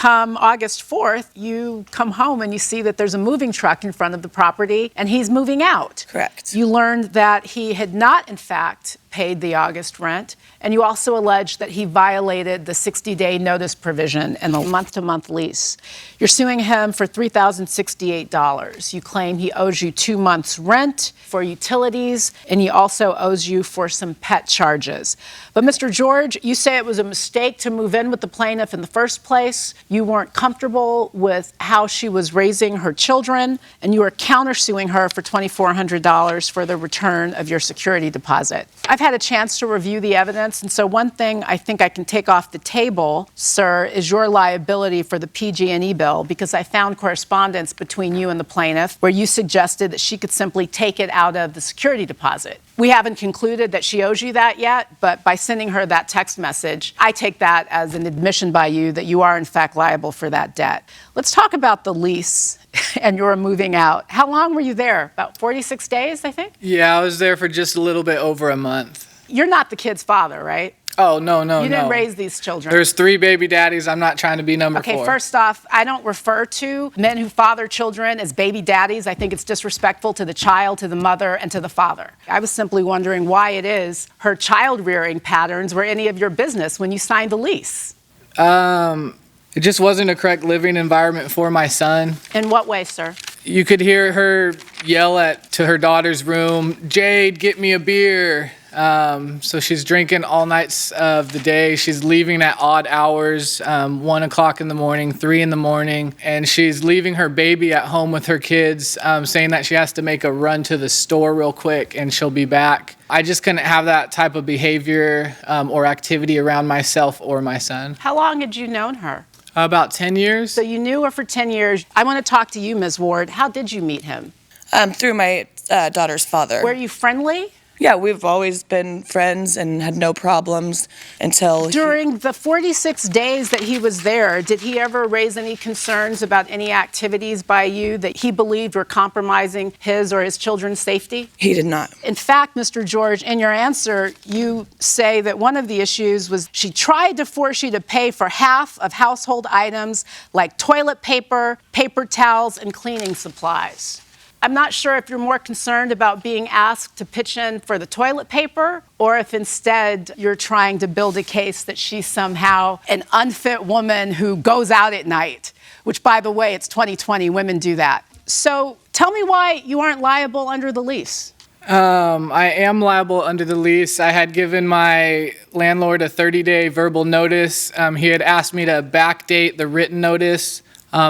come August 4th, you come home and you see that there's a moving truck in front of the property and he's moving out. Correct. You learned that he had not, in fact, paid the August rent, and you also alleged that he violated the 60-day notice provision in the month-to-month lease. You're suing him for $3,068. You claim he owes you 2 months' rent for utilities, and he also owes you for some pet charges. But Mr. George, you say it was a mistake to move in with the plaintiff in the first place. You weren't comfortable with how she was raising her children, and you are countersuing her for $2,400 for the return of your security deposit. I've had a chance to review the evidence, and so one thing I think I can take off the table, sir, is your liability for the PG&E bill, because I found correspondence between you and the plaintiff where you suggested that she could simply take it out of the security deposit. We haven't concluded that she owes you that yet, but by sending her that text message, I take that as an admission by you that you are in fact liable for that debt. Let's talk about the lease and your moving out. How long were you there? About 46 days, I think? Yeah, I was there for just a little bit over a month. You're not the kid's father, right? Oh, no. You didn't raise these children. There's 3 baby daddies. I'm not trying to be number 4. Okay, first off, I don't refer to men who father children as baby daddies. I think it's disrespectful to the child, to the mother, and to the father. I was simply wondering why it is her child-rearing patterns were any of your business when you signed the lease. It just wasn't a correct living environment for my son. In what way, sir? You could hear her yell to her daughter's room, "Jade, get me a beer." So she's drinking all nights of the day. She's leaving at odd hours, 1 o'clock in the morning, 3 in the morning, and she's leaving her baby at home with her kids, saying that she has to make a run to the store real quick and she'll be back. I just couldn't have that type of behavior or activity around myself or my son. How long had you known her? About 10 years. So you knew her for 10 years. I want to talk to you, Ms. Ward. How did you meet him? Through my daughter's father. Were you friendly? Yeah, we've always been friends and had no problems until... During the 46 days that he was there, did he ever raise any concerns about any activities by you that he believed were compromising his or his children's safety? He did not. In fact, Mr. George, in your answer, you say that one of the issues was she tried to force you to pay for half of household items like toilet paper, paper towels, and cleaning supplies. I'm not sure if you're more concerned about being asked to pitch in for the toilet paper or if instead you're trying to build a case that she's somehow an unfit woman who goes out at night, which, by the way, it's 2020, women do that. So tell me why you aren't liable under the lease. I am liable under the lease. I had given my landlord a 30-day verbal notice. He had asked me to backdate the written notice.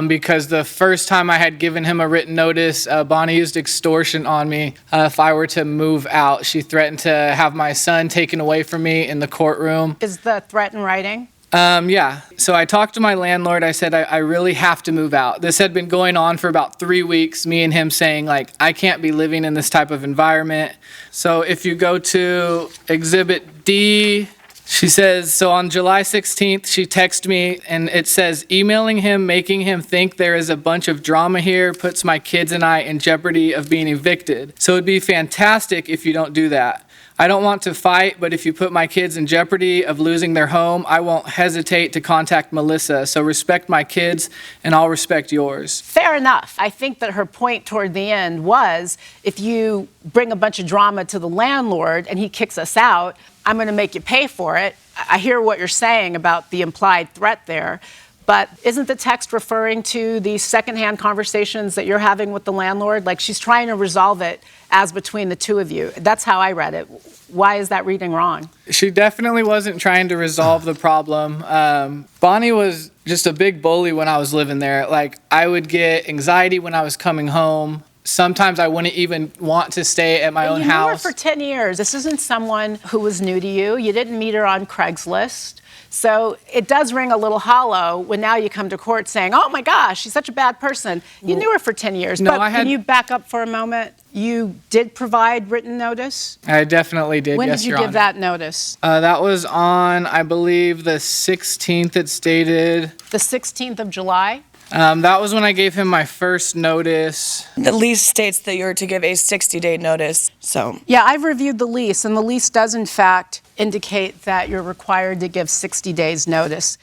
Because the first time I had given him a written notice, Bonnie used extortion on me if I were to move out. She threatened to have my son taken away from me in the courtroom. Is the threat in writing? Yeah. So I talked to my landlord. I said, I really have to move out. This had been going on for about 3 weeks, me and him saying, I can't be living in this type of environment. So if you go to Exhibit D, she says, so on July 16th, she texted me and it says, emailing him, making him think there is a bunch of drama here, puts my kids and I in jeopardy of being evicted. So it'd be fantastic if you don't do that. I don't want to fight, but if you put my kids in jeopardy of losing their home, I won't hesitate to contact Melissa. So respect my kids and I'll respect yours. Fair enough. I think that her point toward the end was if you bring a bunch of drama to the landlord and he kicks us out, I'm going to make you pay for it. I hear what you're saying about the implied threat there, but isn't the text referring to the secondhand conversations that you're having with the landlord? Like she's trying to resolve it as between the two of you. That's how I read it. Why is that reading wrong? She definitely wasn't trying to resolve the problem. Bonnie was just a big bully when I was living there. I would get anxiety when I was coming home. Sometimes I wouldn't even want to stay at my own house. You knew her for 10 years. This isn't someone who was new to you. You didn't meet her on Craigslist. So it does ring a little hollow when now you come to court saying, oh my gosh, she's such a bad person. You knew her for 10 years. No, but can you back up for a moment? You did provide written notice? I definitely did, When yes, did you Your give Honor. that notice? That was on, I believe, the 16th, it's dated. The 16th of July? That was when I gave him my first notice. The lease states that you're to give a 60-day notice, so. Yeah, I've reviewed the lease, and the lease does, in fact, indicate that you're required to give 60 days notice.